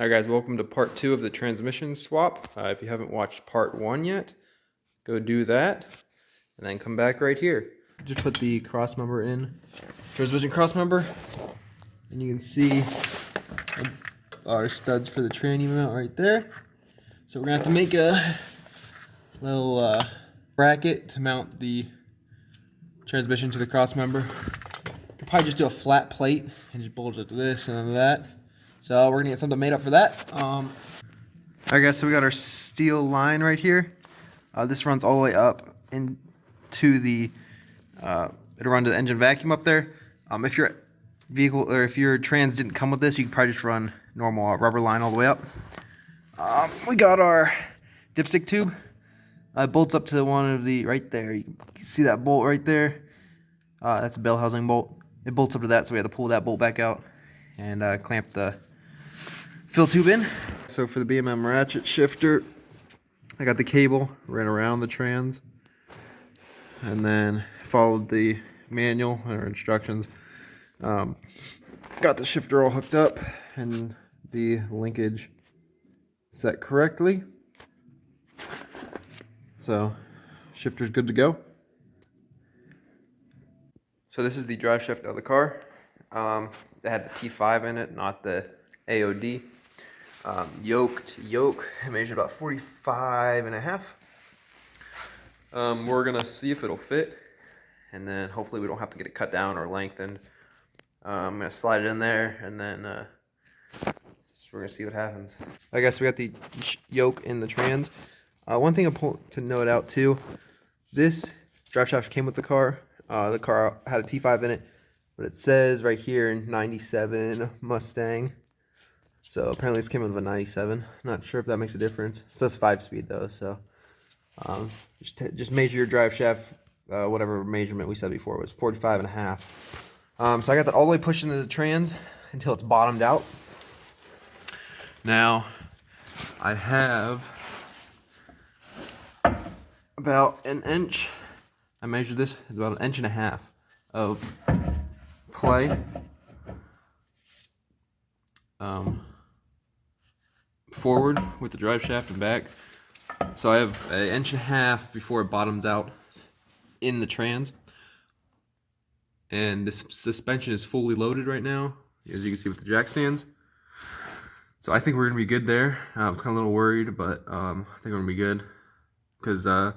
Hi guys, welcome to part 2 of the transmission swap. If you haven't watched part 1 yet, go do that and then come back right here. Just put the cross member in, transmission cross member, and you can see our studs for the tranny mount right there. So we're gonna have to make a little bracket to mount the transmission to the cross member. Could probably just do a flat plate and just bolt it to this and that. So we're gonna get something made up for that. Alright guys, so we got our steel line right here. This runs all the way up into the, it'll run to the engine vacuum up there. If your vehicle, or if your trans didn't come with this, you could probably just run normal rubber line all the way up. We got our dipstick tube. It bolts up to one of the, right there. You can see that bolt right there. That's a bell housing bolt. It bolts up to that, so we have to pull that bolt back out and clamp the fill tube in. So for the B&M ratchet shifter, I got the cable, ran around the trans, and then followed the manual or instructions. Got the shifter all hooked up and the linkage set correctly. So shifter's good to go. So this is the drive shaft of the car. It had the T5 in it, not the AOD. Yoke measured about 45.5. We're gonna see if it'll fit, and then hopefully we don't have to get it cut down or lengthened. I'm gonna slide it in there, and then we're gonna see what happens. I guess we got the yoke in the trans. One thing to note out too, this drive shaft came with the car. The car had a T5 in it, but it says right here 97 Mustang. So apparently this came with a 97. Not sure if that makes a difference. It says 5-speed though, so just measure your drive shaft, whatever measurement we said before was 45.5. So I got that all the way pushed into the trans until it's bottomed out. Now I have about an inch. I measured this. It's about 1.5 inches of play. Forward with the drive shaft and back. So I have 1.5 inches before it bottoms out in the trans. And this suspension is fully loaded right now, as you can see with the jack stands. So I think we're gonna be good there. I was kind of a little worried, but I think we're gonna be good because the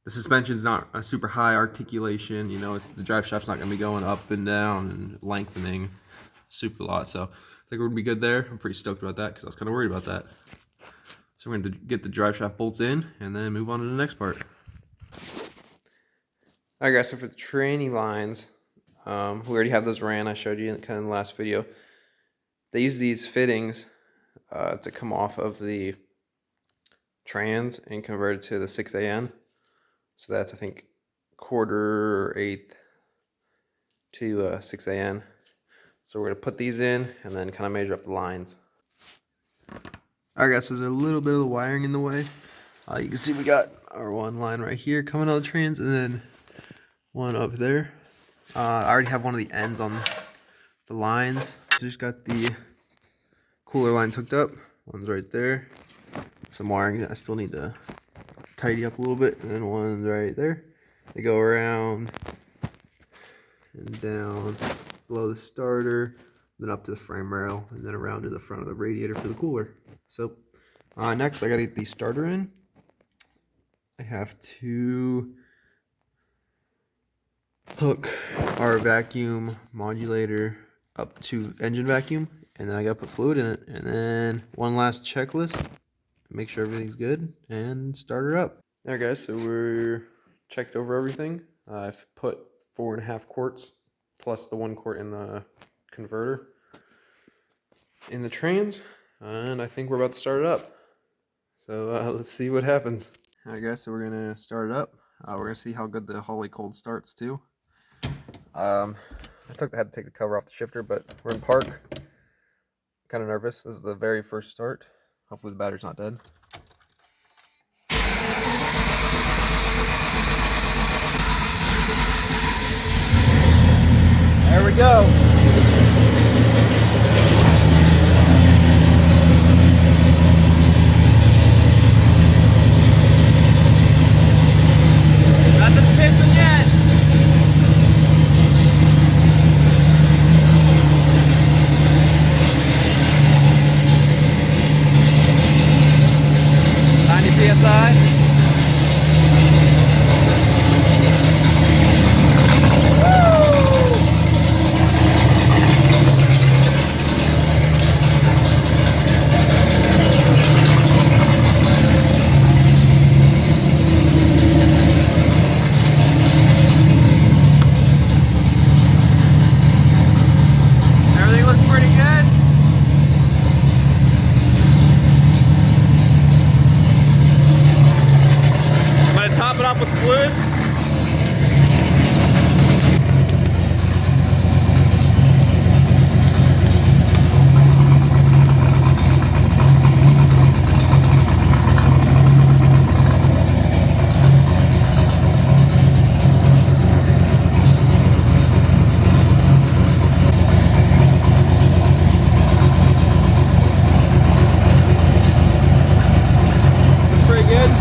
suspension is not a super high articulation. You know, the drive shaft's not gonna be going up and down and lengthening super lot. So I think we're gonna be good there. I'm pretty stoked about that because I was kind of worried about that. So we're gonna get the drive shaft bolts in and then move on to the next part. Alright guys, so for the tranny lines, we already have those ran. I showed you in kind of the last video. They use these fittings to come off of the trans and convert it to the 6AN. So that's, I think, 1/4 or 1/8 to 6AN. So we're going to put these in and then kind of measure up the lines. Alright guys, so there's a little bit of the wiring in the way. You can see we got our one line right here coming out of the trans and then one up there. I already have one of the ends on the lines. Just got the cooler lines hooked up. One's right there. Some wiring I still need to tidy up a little bit, and then one's right there. They go around and down below the starter, then up to the frame rail, and then around to the front of the radiator for the cooler. So next I gotta get the starter in. I have to hook our vacuum modulator up to engine vacuum, and then I gotta put fluid in it, and then one last checklist, make sure everything's good, and start her up. There guys, so we're checked over everything. I've put 4.5 quarts plus the 1 quart in the converter in the trans, and I think we're about to start it up. So let's see what happens. Alright guys, so we're gonna start it up. We're gonna see how good the Holy Cold starts too. I had to take the cover off the shifter, but we're in park. Kind of nervous. This is the very first start. Hopefully the battery's not dead. There we go. PSI. Top it off with fluid. Looks pretty good.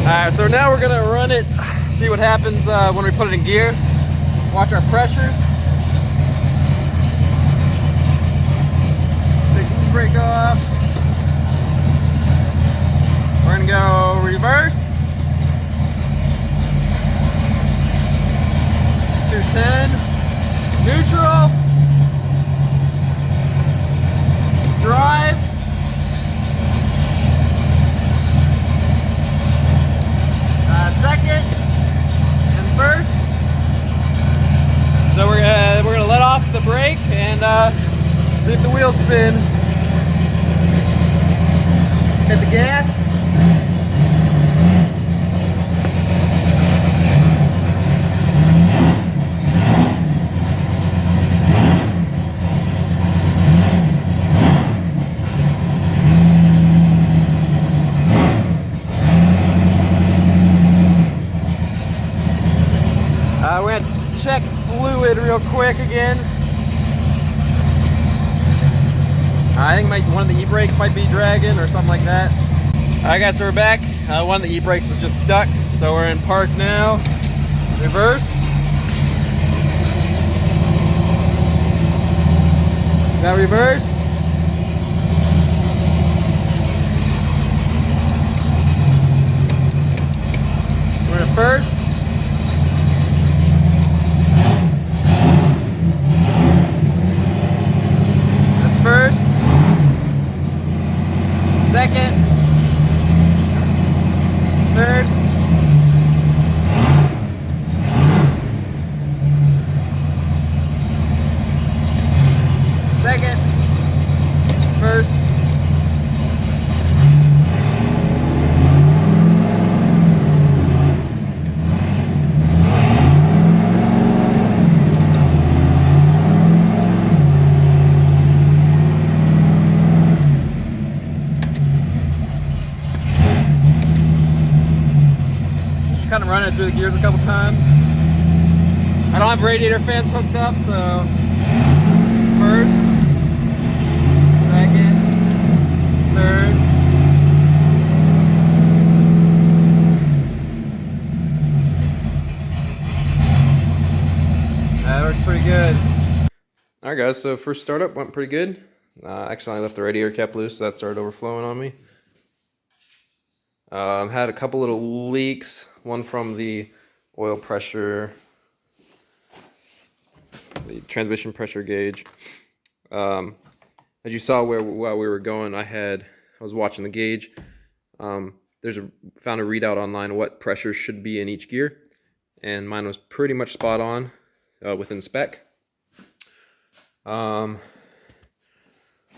Alright, so now we're gonna run it, see what happens when we put it in gear. Watch our pressures. Take the brake off. We're gonna go reverse. 210. Neutral. Drive. Second and first. So we're gonna let off the brake and see if the wheels spin. Hit the gas. We're gonna check fluid real quick again. I think one of the e-brakes might be dragging or something like that. Alright guys, so we're back. One of the e-brakes was just stuck, so we're in park now. Reverse. Now reverse. We're in first. First, second, third, second, first, kind of running it through the gears a couple times. I don't have radiator fans hooked up, so first, second, third. That works pretty good. Alright guys, so first startup went pretty good. Actually I left the radiator cap loose, so that started overflowing on me. Had a couple little leaks, one from the oil pressure, the transmission pressure gauge. As you saw while we were going, I was watching the gauge. Found a readout online what pressure should be in each gear, and mine was pretty much spot on within spec. A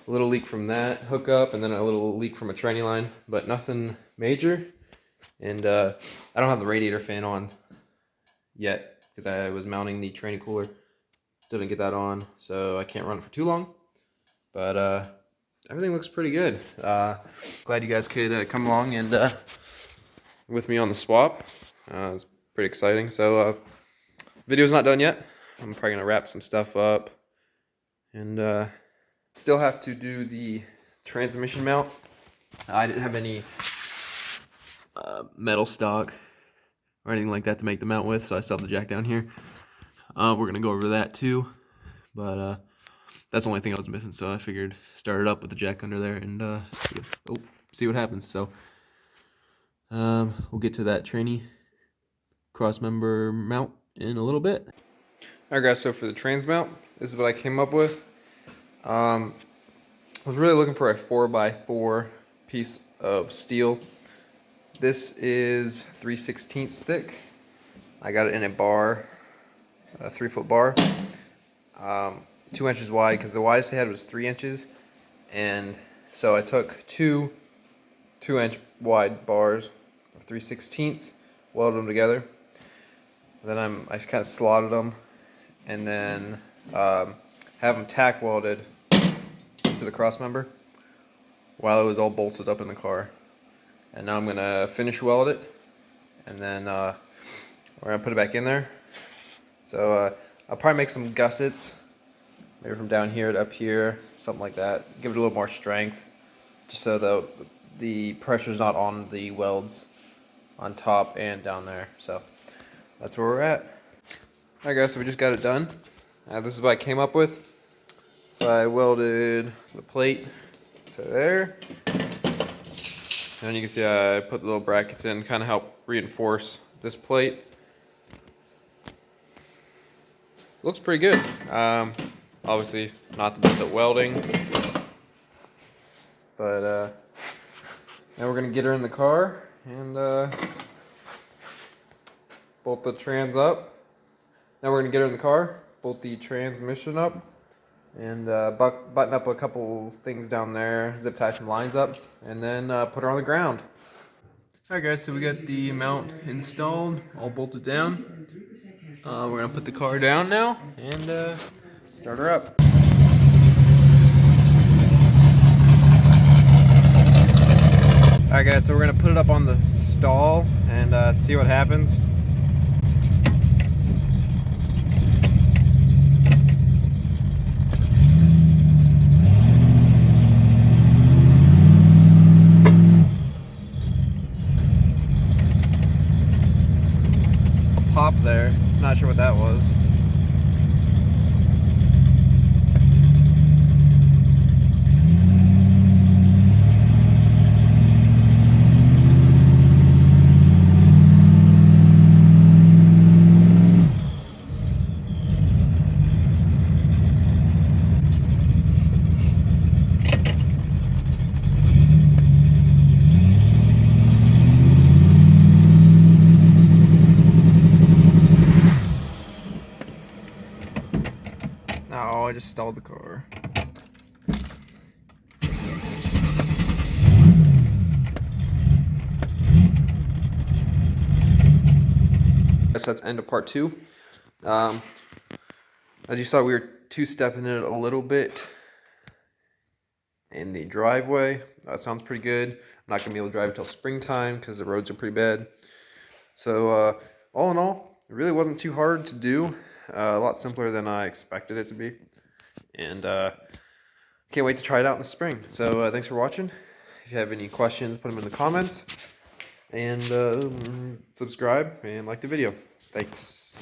little leak from that hookup, and then a little leak from a tranny line, but nothing major. And I don't have the radiator fan on yet because I was mounting the tranny cooler. Still didn't get that on, so I can't run it for too long. But everything looks pretty good. Glad you guys could come along and with me on the swap. It's pretty exciting. So video's not done yet. I'm probably gonna wrap some stuff up, and still have to do the transmission mount. I didn't have any metal stock or anything like that to make the mount with, so I still have the jack down here. We're going to go over that too, but that's the only thing I was missing, so I figured start it up with the jack under there and see what happens. So we'll get to that tranny crossmember mount in a little bit. Alright guys, so for the trans mount, this is what I came up with. I was really looking for a 4x4 piece of steel. This is 3/16 thick. I got it in a bar, a 3-foot bar, 2 inches wide, because the widest they had was 3 inches. And so I took two 2-inch wide bars of 3/16, welded them together. Then I kind of slotted them, and then have them tack welded to the cross member while it was all bolted up in the car. And now I'm gonna finish weld it, and then we're gonna put it back in there. So I'll probably make some gussets, maybe from down here to up here, something like that. Give it a little more strength, just so the pressure's not on the welds on top and down there. So that's where we're at. Alright guys, so we just got it done. This is what I came up with. So I welded the plate to there. And you can see I put the little brackets in, kind of help reinforce this plate. Looks pretty good. Obviously not the best at welding, but now we're gonna get her in the car and bolt the trans up. Now we're gonna get her in the car, bolt the transmission up, and button up a couple things down there, zip tie some lines up, and then put her on the ground. Alright guys, so we got the mount installed, all bolted down. We're gonna put the car down now and start her up. Alright guys, so we're gonna put it up on the stall and see what happens. Pop there, not sure what that was. Oh, I just stalled the car. So that's end of part 2. As you saw, we were two-stepping it a little bit in the driveway. Sounds pretty good. I'm not going to be able to drive until springtime because the roads are pretty bad. So all in all, it really wasn't too hard to do. A lot simpler than I expected it to be. And can't wait to try it out in the spring. So thanks for watching. If you have any questions, put them in the comments. And subscribe and like the video. Thanks.